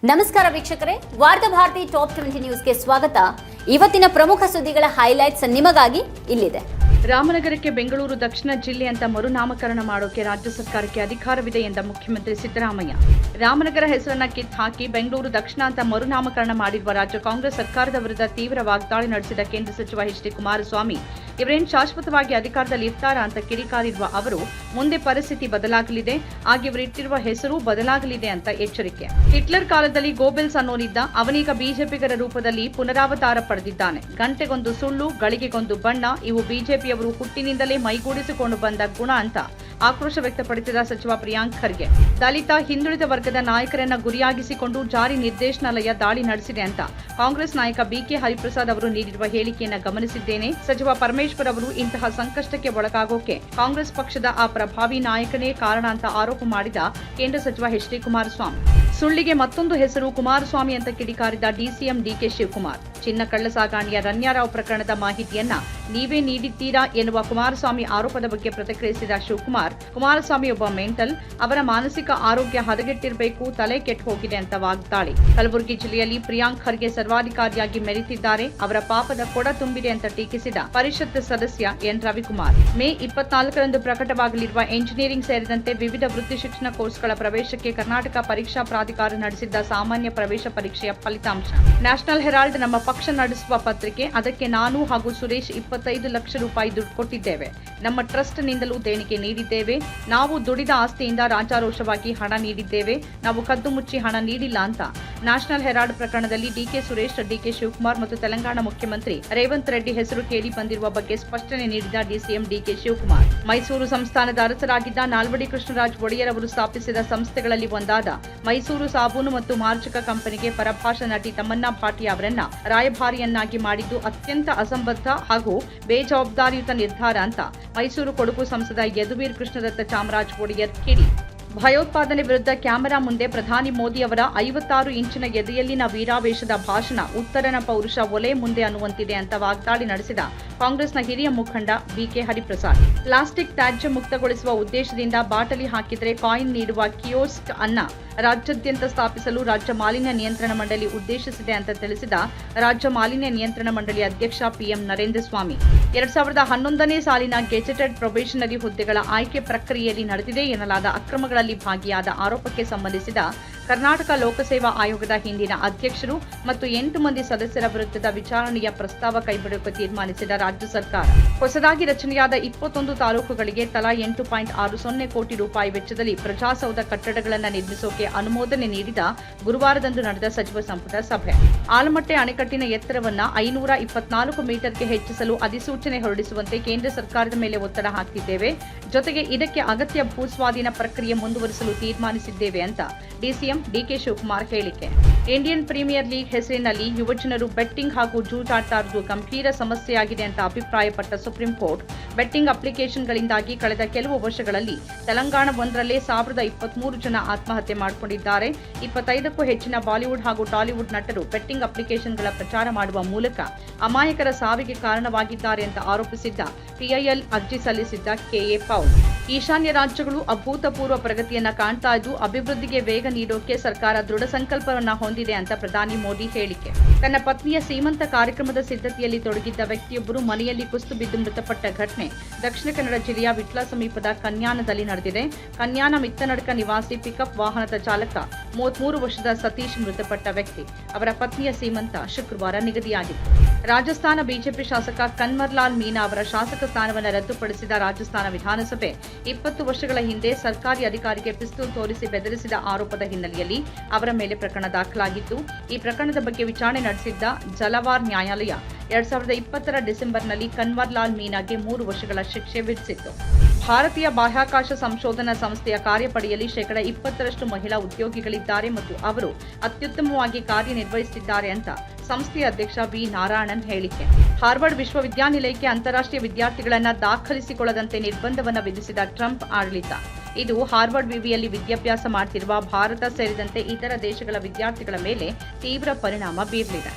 ನಮಸ್ಕಾರ ವೀಕ್ಷಕರೇ, ವಾರ್ತಾ ಭಾರತಿ ಟಾಪ್ 20 ನ್ಯೂಸ್ಗೆ ಸ್ವಾಗತ. ಇವತ್ತಿನ ಪ್ರಮುಖ ಸುದ್ದಿಗಳ ಹೈಲೈಟ್ಸ್ ನಿಮಗಾಗಿ ಇಲ್ಲಿದೆ. ರಾಮನಗರಕ್ಕೆ ಬೆಂಗಳೂರು ದಕ್ಷಿಣ ಜಿಲ್ಲೆ ಅಂತ ಮರುನಾಮಕರಣ ಮಾಡೋಕೆ ರಾಜ್ಯ ಸರ್ಕಾರಕ್ಕೆ ಅಧಿಕಾರವಿದೆ ಎಂದ ಮುಖ್ಯಮಂತ್ರಿ ಸಿದ್ದರಾಮಯ್ಯ. ರಾಮನಗರ ಹೆಸರನ್ನ ಕಿತ್ತು ಹಾಕಿ ಬೆಂಗಳೂರು ದಕ್ಷಿಣ ಅಂತ ಮರುನಾಮಕರಣ ಮಾಡಿರುವ ರಾಜ್ಯ ಕಾಂಗ್ರೆಸ್ ಸರ್ಕಾರದ ವಿರುದ್ಧ ತೀವ್ರ ವಾಗ್ದಾಳಿ ನಡೆಸಿದ ಕೇಂದ್ರ ಸಚಿವ ಎಚ್ ಡಿ ಕುಮಾರಸ್ವಾಮಿ ಇವರೇನು ಶಾಶ್ವತವಾಗಿ ಅಧಿಕಾರದಲ್ಲಿ ಇರ್ತಾರಾ ಅಂತ ಕಿಡಿಕಾರಿರುವ ಅವರು, ಮುಂದೆ ಪರಿಸ್ಥಿತಿ ಬದಲಾಗಲಿದೆ, ಆಗ ಇವರಿಟ್ಟಿರುವ ಹೆಸರು ಬದಲಾಗಲಿದೆ ಅಂತ ಎಚ್ಚರಿಕೆ. ಹಿಟ್ಲರ್ ಕಾಲದಲ್ಲಿ ಗೋಬೆಲ್ಸ್ ಅನ್ನೋನಿದ್ದ, ಅವನೀಗ ಬಿಜೆಪಿಗರ ರೂಪದಲ್ಲಿ ಪುನರಾವತಾರ ಪಡೆದಿದ್ದಾನೆ. ಗಂಟೆಗೊಂದು ಸುಳ್ಳು, ಗಳಿಗೆಗೊಂದು ಬಣ್ಣ, ಇವು ಬಿಜೆಪಿಯವರು ಹುಟ್ಟಿನಿಂದಲೇ ಮೈಗೂಡಿಸಿಕೊಂಡು ಬಂದ ಗುಣ ಅಂತ ಆಕ್ರೋಶ ವ್ಯಕ್ತಪಡಿಸಿದ ಸಚಿವ ಪ್ರಿಯಾಂಕ್ ಖರ್ಗೆ. ದಲಿತ ಹಿಂದುಳಿದ ವರ್ಗದ ನಾಯಕರನ್ನ ಗುರಿಯಾಗಿಸಿಕೊಂಡು ಜಾರಿ ನಿರ್ದೇಶನಾಲಯ ದಾಳಿ ನಡೆಸಿದೆ ಅಂತ ಕಾಂಗ್ರೆಸ್ ನಾಯಕ ಬಿಕೆ ಹರಿಪ್ರಸಾದ್ ಅವರು ನೀಡಿರುವ ಹೇಳಿಕೆಯನ್ನ ಗಮನಿಸಿದ್ದೇನೆ. ಸಚಿವ ಪರಮೇಶ್ವರ್ ಅವರು ಇಂತಹ ಸಂಕಷ್ಟಕ್ಕೆ ಒಳಗಾಗೋಕೆ ಕಾಂಗ್ರೆಸ್ ಪಕ್ಷದ ಆ ಪ್ರಭಾವಿ ನಾಯಕನೇ ಕಾರಣ ಅಂತ ಆರೋಪ ಮಾಡಿದ ಕೇಂದ್ರ ಸಚಿವ ಎಚ್ ಡಿ ಕುಮಾರಸ್ವಾಮಿ. ಸುಳ್ಳಿಗೆ ಮತ್ತೊಂದು ಹೆಸರು ಕುಮಾರಸ್ವಾಮಿ ಅಂತ ಕಿಡಿಕಾರಿದ ಡಿಸಿಎಂ ಡಿಕೆ ಶಿವಕುಮಾರ್. ಚಿನ್ನ ಕಳ್ಳ ಸಾಗಾಣಿಯ ರನ್ಯಾರಾವ್ ಪ್ರಕರಣದ ಮಾಹಿತಿಯನ್ನ ನೀವೇ ನೀಡಿದ್ದೀರಾ ಎನ್ನುವ ಕುಮಾರಸ್ವಾಮಿ ಆರೋಪದ ಬಗ್ಗೆ ಪ್ರತಿಕ್ರಿಯಿಸಿದ ಶಿವಕುಮಾರ್, ಕುಮಾರಸ್ವಾಮಿ ಒಬ್ಬ ಮೆಂಟಲ್, ಅವರ ಮಾನಸಿಕ ಆರೋಗ್ಯ ಹದಗೆಟ್ಟಿರಬೇಕು, ತಲೆ ಕೆಟ್ಟು ಹೋಗಿದೆ ಅಂತ ವಾಗ್ದಾಳಿ. ಕಲಬುರಗಿ ಜಿಲ್ಲೆಯಲ್ಲಿ ಪ್ರಿಯಾಂಕ್ ಖರ್ಗೆ ಸರ್ವಾಧಿಕಾರಿಯಾಗಿ ಮೆರೆತಿದ್ದಾರೆ, ಅವರ ಪಾಪದ ಕೊಡ ತುಂಬಿದೆ ಅಂತ ಟೀಕಿಸಿದ ಪರಿಷತ್ ಸದಸ್ಯ ಎನ್ ರವಿಕುಮಾರ್. ಮೇ 24ರಂದು ಪ್ರಕಟವಾಗಲಿರುವ ಎಂಜಿನಿಯರಿಂಗ್ ಸೇರಿದಂತೆ ವಿವಿಧ ವೃತ್ತಿ ಶಿಕ್ಷಣ ಕೋರ್ಸ್ಗಳ ಪ್ರವೇಶಕ್ಕೆ ಕರ್ನಾಟಕ ಪರೀಕ್ಷಾ ಪ್ರಾಧಿಕಾರ ನಡೆಸಿದ್ದ ಸಾಮಾನ್ಯ ಪ್ರವೇಶ ಪರೀಕ್ಷೆಯ ಫಲಿತಾಂಶ. ನ್ಯಾಷನಲ್ ಹೆರಾಲ್ಡ್ ನಮ್ಮ ಪಕ್ಷ ನಡೆಸುವ ಪತ್ರಿಕೆ, ಅದಕ್ಕೆ ನಾನು ಹಾಗೂ ಸುರೇಶ್ 25 ಲಕ್ಷ ರೂಪಾಯಿ ದುಡ್ಡು ಕೊಟ್ಟಿದ್ದೇವೆ. ನಮ್ಮ ಟ್ರಸ್ಟ್ ನಿಂದಲೂ ದೇಣಿಗೆ ನೀಡಿದ್ದೇವೆ. ನಾವು ದುಡಿದ ಆಸ್ತಿಯಿಂದ ರಾಜಾರೋಷವಾಗಿ ಹಣ ನೀಡಿದ್ದೇವೆ. ನಾವು ಕದ್ದು ಮುಚ್ಚಿ ಹಣ ನೀಡಿಲ್ಲ ಅಂತ ನ್ಯಾಷನಲ್ ಹೆರಾಲ್ಡ್ ಪ್ರಕರಣದಲ್ಲಿ ಡಿಕೆ ಸುರೇಶ್, ಡಿಕೆ ಶಿವಕುಮಾರ್ ಮತ್ತು ತೆಲಂಗಾಣ ಮುಖ್ಯಮಂತ್ರಿ ರೇವಂತ್ ರೆಡ್ಡಿ ಹೆಸರು ಕೇಳಿ ಬಂದಿರುವ ಬಗ್ಗೆ ಸ್ಪಷ್ಟನೆ ನೀಡಿದ ಡಿಸಿಎಂ ಡಿಕೆ ಶಿವಕುಮಾರ್. ಮೈಸೂರು ಸಂಸ್ಥಾನದ ಅರಸರಾಗಿದ್ದ ನಾಲ್ವಡಿ ಕೃಷ್ಣರಾಜ ಒಡೆಯರ್ ಅವರು ಸ್ಥಾಪಿಸಿದ ಸಂಸ್ಥೆಗಳಲ್ಲಿ ಒಂದಾದ ಮೈಸೂರು ಸಾಬೂನು ಮತ್ತು ಮಾರ್ಜಕ ಕಂಪನಿಗೆ ಪರಭಾಷಾ ನಟಿ ತಮನ್ನಾ ಭಾಟಿಯಾ ಅವರನ್ನ ರಾಯಭಾರಿಯನ್ನಾಗಿ ಮಾಡಿದ್ದು ಅತ್ಯಂತ ಅಸಂಬದ್ಧ ಹಾಗೂ ಬೇಜವಾಬ್ದಾರಿಯುತ ನಿರ್ಧಾರ ಅಂತ ಮೈಸೂರು ಕೊಡಗು ಸಂಸದ ಯದುವೀರ್ ಕೃಷ್ಣದತ್ತ ಚಾಮರಾಜ ಒಡೆಯರ್ ಕಿಡಿ. ಭಯೋತ್ಪಾದನೆ ವಿರುದ್ಧ ಕ್ಯಾಮೆರಾ ಮುಂದೆ ಪ್ರಧಾನಿ ಮೋದಿ ಅವರ 56 ಇಂಚಿನ ಎದೆಯಲ್ಲಿನ ವೀರಾವೇಶದ ಭಾಷಣ ಉತ್ತರನ ಪೌರುಷ ಒಲೆ ಮುಂದೆ ಅನ್ನುವಂತಿದೆ ಅಂತ ವಾಗ್ದಾಳಿ ನಡೆಸಿದ ಕಾಂಗ್ರೆಸ್ನ ಹಿರಿಯ ಮುಖಂಡ ಬಿಕೆ ಹರಿಪ್ರಸಾದ್. ಪ್ಲಾಸ್ಟಿಕ್ ತ್ಯಾಜ್ಯ ಮುಕ್ತಗೊಳಿಸುವ ಉದ್ದೇಶದಿಂದ ಬಾಟಲಿ ಹಾಕಿದರೆ ಕಾಯಿನ್ ನೀಡುವ ಕಿಯೋಸ್ಕ್ ಅನ್ನ ರಾಜ್ಯಾದ್ಯಂತ ಸ್ಥಾಪಿಸಲು ರಾಜ್ಯ ಮಾಲಿನ್ಯ ನಿಯಂತ್ರಣ ಮಂಡಳಿ ಉದ್ದೇಶಿಸಿದೆ ಅಂತ ತಿಳಿಸಿದ ರಾಜ್ಯ ಮಾಲಿನ್ಯ ನಿಯಂತ್ರಣ ಮಂಡಳಿ ಅಧ್ಯಕ್ಷ ಪಿಎಂ ನರೇಂದ್ರ ಸ್ವಾಮಿ. 2011ನೇ ಸಾಲಿನ ಗೆಜೆಟೆಡ್ ಪ್ರೊಬೇಷನರಿ ಹುದ್ದೆಗಳ ಆಯ್ಕೆ ಪ್ರಕ್ರಿಯೆಯಲ್ಲಿ ನಡೆದಿದೆ ಎನ್ನಲಾದ ಅಕ್ರಮಗಳಲ್ಲಿ ಭಾಗಿಯಾದ ಆರೋಪಕ್ಕೆ ಸಂಬಂಧಿಸಿದ ಕರ್ನಾಟಕ ಲೋಕಸೇವಾ ಆಯೋಗದ ಹಿಂದಿನ ಅಧ್ಯಕ್ಷರು ಮತ್ತು 8 ಮಂದಿ ಸದಸ್ಯರ ವಿರುದ್ಧದ ವಿಚಾರಣೆಯ ಪ್ರಸ್ತಾವ ಕೈಬಿಡುವ ತೀರ್ಮಾನಿಸಿದ ರಾಜ್ಯ ಸರ್ಕಾರ. ಹೊಸದಾಗಿ ರಚನೆಯಾದ 21 ತಾಲೂಕುಗಳಿಗೆ ತಲಾ 8.60 ಕೋಟಿ ರೂಪಾಯಿ ವೆಚ್ಚದಲ್ಲಿ ಪ್ರಜಾಸೌಧ ಕಟ್ಟಡಗಳನ್ನು ನಿರ್ಮಿಸೋಕೆ ಅನುಮೋದನೆ ನೀಡಿದ ಗುರುವಾರದಂದು ನಡೆದ ಸಚಿವ ಸಂಪುಟ ಸಭೆ. ಆಲಮಟ್ಟೆ ಅಣೆಕಟ್ಟಿನ ಎತ್ತರವನ್ನ 524 ಮೀಟರ್ಗೆ ಹೆಚ್ಚಿಸಲು ಅಧಿಸೂಚನೆ ಹೊರಡಿಸುವಂತೆ ಕೇಂದ್ರ ಸರ್ಕಾರದ ಮೇಲೆ ಒತ್ತಡ ಹಾಕಿದ್ದೇವೆ. ಜೊತೆಗೆ ಇದಕ್ಕೆ ಅಗತ್ಯ ಭೂಸ್ವಾಧೀನ ಪ್ರಕ್ರಿಯೆ ಮುಂದುವರಿಸಲು ತೀರ್ಮಾನಿಸಿದ್ದೇವೆ ಅಂತ ಡಿಸಿಎಂ ಡಿಕೆ ಶಿವಕುಮಾರ್ ಹೇಳಿಕೆ. ಇಂಡಿಯನ್ ಪ್ರೀಮಿಯರ್ ಲೀಗ್ ಹೆಸರಿನಲ್ಲಿ ಯುವಜನರು ಬೆಟ್ಟಿಂಗ್ ಹಾಗೂ ಜೂಜಾಡ್ತಾ ಇರುವುದು ಗಂಭೀರ ಸಮಸ್ಯೆಯಾಗಿದೆ ಅಂತ ಅಭಿಪ್ರಾಯಪಟ್ಟ ಸುಪ್ರೀಂ ಕೋರ್ಟ್, ಬೆಟ್ಟಿಂಗ್ ಅಪ್ಲಿಕೇಶನ್ಗಳಿಂದಾಗಿ ಕಳೆದ ಕೆಲವು ವರ್ಷಗಳಲ್ಲಿ ತೆಲಂಗಾಣ ಒಂದರಲ್ಲೇ 1023 ಜನ ಆತ್ಮಹತ್ಯೆ ಮಾಡಿಕೊಂಡಿದ್ದಾರೆ. 25ಕ್ಕೂ ಹೆಚ್ಚಿನ ಬಾಲಿವುಡ್ ಹಾಗೂ ಟಾಲಿವುಡ್ ನಟರು ಬೆಟ್ಟಿಂಗ್ ಅಪ್ಲಿಕೇಶನ್ಗಳ ಪ್ರಚಾರ ಮಾಡುವ ಮೂಲಕ ಅಮಾಯಕರ ಸಾವಿಗೆ ಕಾರಣವಾಗಿದ್ದಾರೆ ಅಂತ ಆರೋಪಿಸಿದ್ದ ಪಿಐಎಲ್ ಅರ್ಜಿ ಸಲ್ಲಿಸಿದ್ದ ಕೆಎ ಪೌಲ್. ಈಶಾನ್ಯ ರಾಜ್ಯಗಳು ಅಭೂತಪೂರ್ವ ಪ್ರಗತಿಯನ್ನ ಕಾಣ್ತಾ ಇದ್ದು ಅಭಿವೃದ್ಧಿಗೆ ವೇಗ ನೀಡೋಕೆ ಸರ್ಕಾರ ದೃಢ ಸಂಕಲ್ಪವನ್ನ ಹೊಂದಿದೆ ಅಂತ ಪ್ರಧಾನಿ ಮೋದಿ ಹೇಳಿಕೆ. ತನ್ನ ಪತ್ನಿಯ ಸೀಮಂತ ಕಾರ್ಯಕ್ರಮದ ಸಿದ್ಧತೆಯಲ್ಲಿ ತೊಡಗಿದ್ದ ವ್ಯಕ್ತಿಯೊಬ್ಬರು ಮನೆಯಲ್ಲಿ ಕುಸಿದು ಬಿದ್ದು ಮೃತಪಟ್ಟ ಘಟನೆ ದಕ್ಷಿಣ ಕನ್ನಡ ಜಿಲ್ಲೆಯ ವಿಟ್ಲ ಸಮೀಪದ ಕನ್ಯಾನದಲ್ಲಿ ನಡೆದಿದೆ. ಕನ್ಯಾನ ಮಿತ್ತನಡ್ಕ ನಿವಾಸಿ ಪಿಕಪ್ ವಾಹನದ ಚಾಲಕ 33 ವರ್ಷದ ಸತೀಶ್ ಮೃತಪಟ್ಟ ವ್ಯಕ್ತಿ. ಅವರ ಪತ್ನಿಯ ಸೀಮಂತ ಶುಕ್ರವಾರ ನಿಗದಿಯಾಗಿತ್ತು. ರಾಜಸ್ಥಾನ ಬಿಜೆಪಿ ಶಾಸಕ ಕನ್ವರ್ಲಾಲ್ ಮೀನಾ ಅವರ ಶಾಸಕ ಸ್ಥಾನವನ್ನು ರದ್ದುಪಡಿಸಿದ ರಾಜಸ್ಥಾನ ವಿಧಾನಸಭೆ 20 ವರ್ಷಗಳ ಹಿಂದೆ ಸರ್ಕಾರಿ ಅಧಿಕಾರಿಗೆ ಪಿಸ್ತೂಲ್ ತೋರಿಸಿ ಬೆದರಿಸಿದ ಆರೋಪದ ಹಿನ್ನೆಲೆಯಲ್ಲಿ ಅವರ ಮೇಲೆ ಪ್ರಕರಣ ದಾಖಲಾಗಿತ್ತು. ಈ ಪ್ರಕರಣದ ಬಗ್ಗೆ ವಿಚಾರಣೆ ನಡೆಸಿದ್ದ ಜಲವಾರ್ ನ್ಯಾಯಾಲಯ 2020ರ ಡಿಸೆಂಬರ್ನಲ್ಲಿ ಕನ್ವರ್ಲಾಲ್ ಮೀನಾಗೆ 3 ವರ್ಷಗಳ ಶಿಕ್ಷೆ ವಿಧಿಸಿತ್ತು. ಭಾರತೀಯ ಬಾಹ್ಯಾಕಾಶ ಸಂಶೋಧನಾ ಸಂಸ್ಥೆಯ ಕಾರ್ಯಪಡೆಯಲ್ಲಿ 20% ಮಹಿಳಾ ಉದ್ಯೋಗಿಗಳಿದ್ದಾರೆ ಮತ್ತು ಅವರು ಅತ್ಯುತ್ತಮವಾಗಿ ಕಾರ್ಯನಿರ್ವಹಿಸುತ್ತಿದ್ದಾರೆ ಅಂತ ಸಂಸ್ಥೆಯ ಅಧ್ಯಕ್ಷ ವಿ ನಾರಾಯಣನ್ ಹೇಳಿಕೆ. ಹಾರ್ವರ್ಡ್ ವಿಶ್ವವಿದ್ಯಾನಿಲಯಕ್ಕೆ ಅಂತಾರಾಷ್ಟ್ರೀಯ ವಿದ್ಯಾರ್ಥಿಗಳನ್ನು ದಾಖಲಿಸಿಕೊಳ್ಳದಂತೆ ನಿರ್ಬಂಧವನ್ನು ವಿಧಿಸಿದ ಟ್ರಂಪ್ ಆಡಳಿತ. ಇದು ಹಾರ್ವರ್ಡ್ ವಿವಿಯಲ್ಲಿ ವಿದ್ಯಾಭ್ಯಾಸ ಮಾಡುತ್ತಿರುವ ಭಾರತ ಸೇರಿದಂತೆ ಇತರ ದೇಶಗಳ ವಿದ್ಯಾರ್ಥಿಗಳ ಮೇಲೆ ತೀವ್ರ ಪರಿಣಾಮ ಬೀರಲಿದೆ.